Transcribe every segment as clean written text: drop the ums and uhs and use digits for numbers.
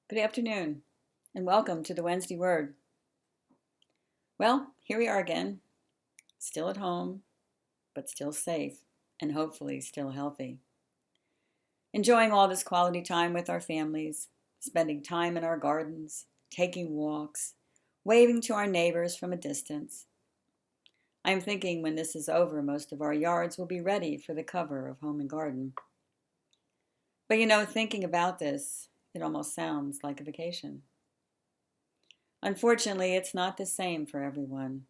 Good afternoon, and welcome to the Wednesday Word. Well, here we are again, still at home, but still safe, and hopefully still healthy. Enjoying all this quality time with our families, spending time in our gardens, taking walks, waving to our neighbors from a distance. I'm thinking when this is over, most of our yards will be ready for the cover of Home and Garden. But thinking about this, it almost sounds like a vacation. Unfortunately, it's not the same for everyone.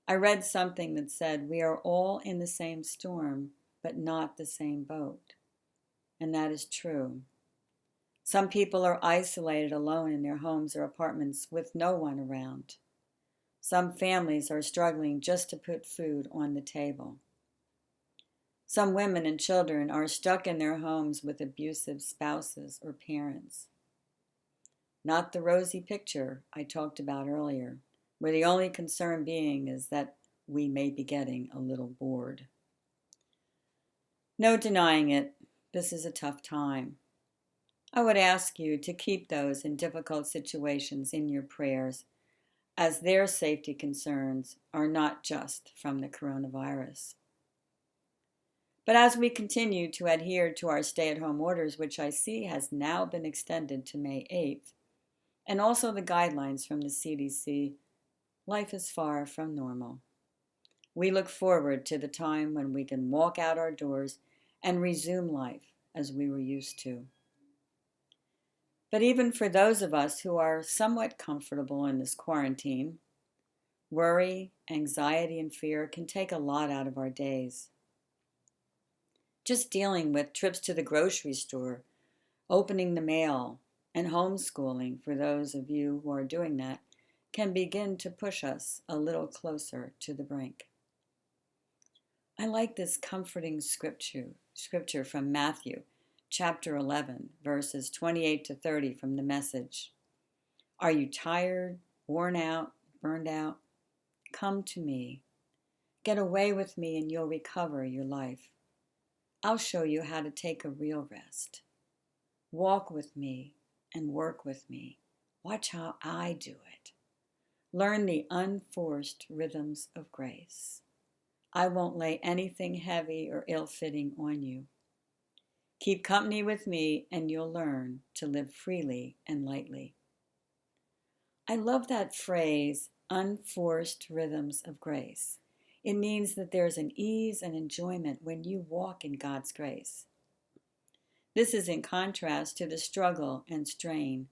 I read something that said we are all in the same storm, but not the same boat. And that is true. Some people are isolated alone in their homes or apartments with no one around. Some families are struggling just to put food on the table. Some women and children are stuck in their homes with abusive spouses or parents. Not the rosy picture I talked about earlier, where the only concern being is that we may be getting a little bored. No denying it, this is a tough time. I would ask you to keep those in difficult situations in your prayers, as their safety concerns are not just from the coronavirus. But as we continue to adhere to our stay-at-home orders, which I see has now been extended to May 8th, and also the guidelines from the CDC, life is far from normal. We look forward to the time when we can walk out our doors and resume life as we were used to. But even for those of us who are somewhat comfortable in this quarantine, worry, anxiety, and fear can take a lot out of our days. Just dealing with trips to the grocery store, opening the mail, and homeschooling for those of you who are doing that can begin to push us a little closer to the brink. I like this comforting scripture from Matthew chapter 11, verses 28 to 30 from the Message. Are you tired, worn out, burned out? Come to me. Get away with me and you'll recover your life. I'll show you how to take a real rest. Walk with me and work with me. Watch how I do it. Learn the unforced rhythms of grace. I won't lay anything heavy or ill-fitting on you. Keep company with me and you'll learn to live freely and lightly. I love that phrase, unforced rhythms of grace. It means that there's an ease and enjoyment when you walk in God's grace. This is in contrast to the struggle and strain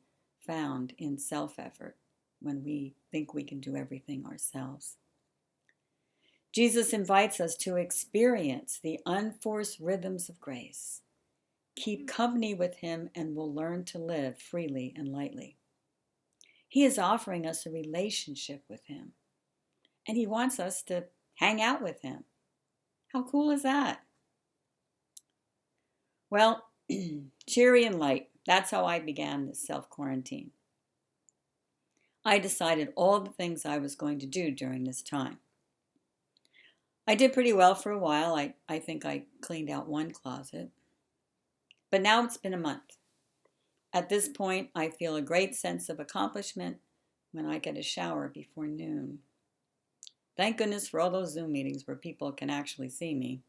found in self-effort when we think we can do everything ourselves. Jesus invites us to experience the unforced rhythms of grace. Keep company with him and we'll learn to live freely and lightly. He is offering us a relationship with him, and he wants us to hang out with him. How cool is that? Well, cheery and light, that's how I began this self-quarantine. I decided all the things I was going to do during this time. I did pretty well for a while. I think I cleaned out one closet. But now it's been a month. At this point, I feel a great sense of accomplishment when I get a shower before noon. Thank goodness for all those Zoom meetings where people can actually see me.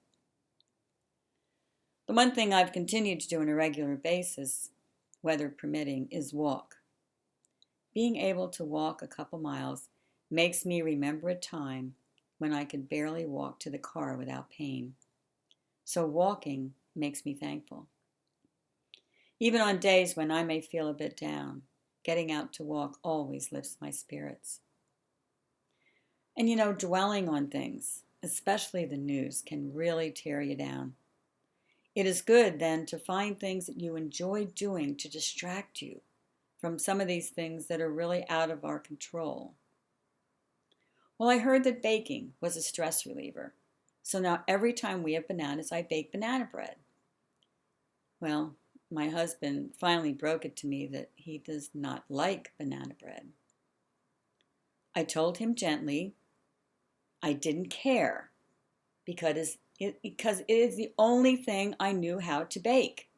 The one thing I've continued to do on a regular basis, weather permitting, is walk. Being able to walk a couple miles makes me remember a time when I could barely walk to the car without pain. So walking makes me thankful. Even on days when I may feel a bit down, getting out to walk always lifts my spirits. And dwelling on things, especially the news, can really tear you down. It is good then to find things that you enjoy doing to distract you from some of these things that are really out of our control. Well, I heard that baking was a stress reliever. So now every time we have bananas, I bake banana bread. Well, my husband finally broke it to me that he does not like banana bread. I told him gently I didn't care because it is the only thing I knew how to bake.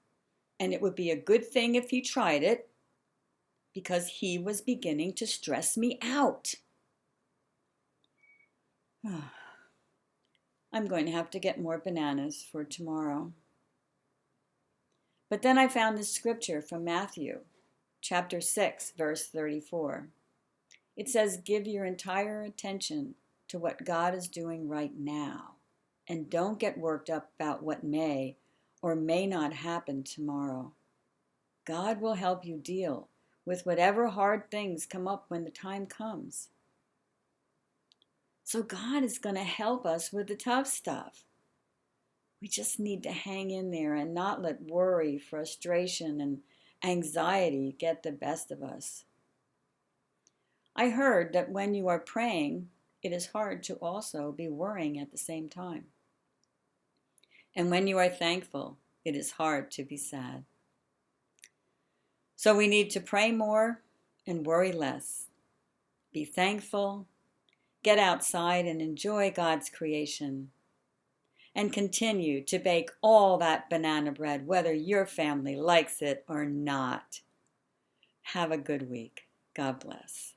And it would be a good thing if he tried it, because he was beginning to stress me out. I'm going to have to get more bananas for tomorrow. But then I found this scripture from Matthew, chapter 6, verse 34. It says, give your entire attention to what God is doing right now, and don't get worked up about what may or may not happen tomorrow. God will help you deal with whatever hard things come up when the time comes. So God is going to help us with the tough stuff. We just need to hang in there and not let worry, frustration, and anxiety get the best of us. I heard that when you are praying, it is hard to also be worrying at the same time. And when you are thankful, it is hard to be sad. So we need to pray more and worry less. Be thankful, get outside and enjoy God's creation, and continue to bake all that banana bread, whether your family likes it or not. Have a good week. God bless.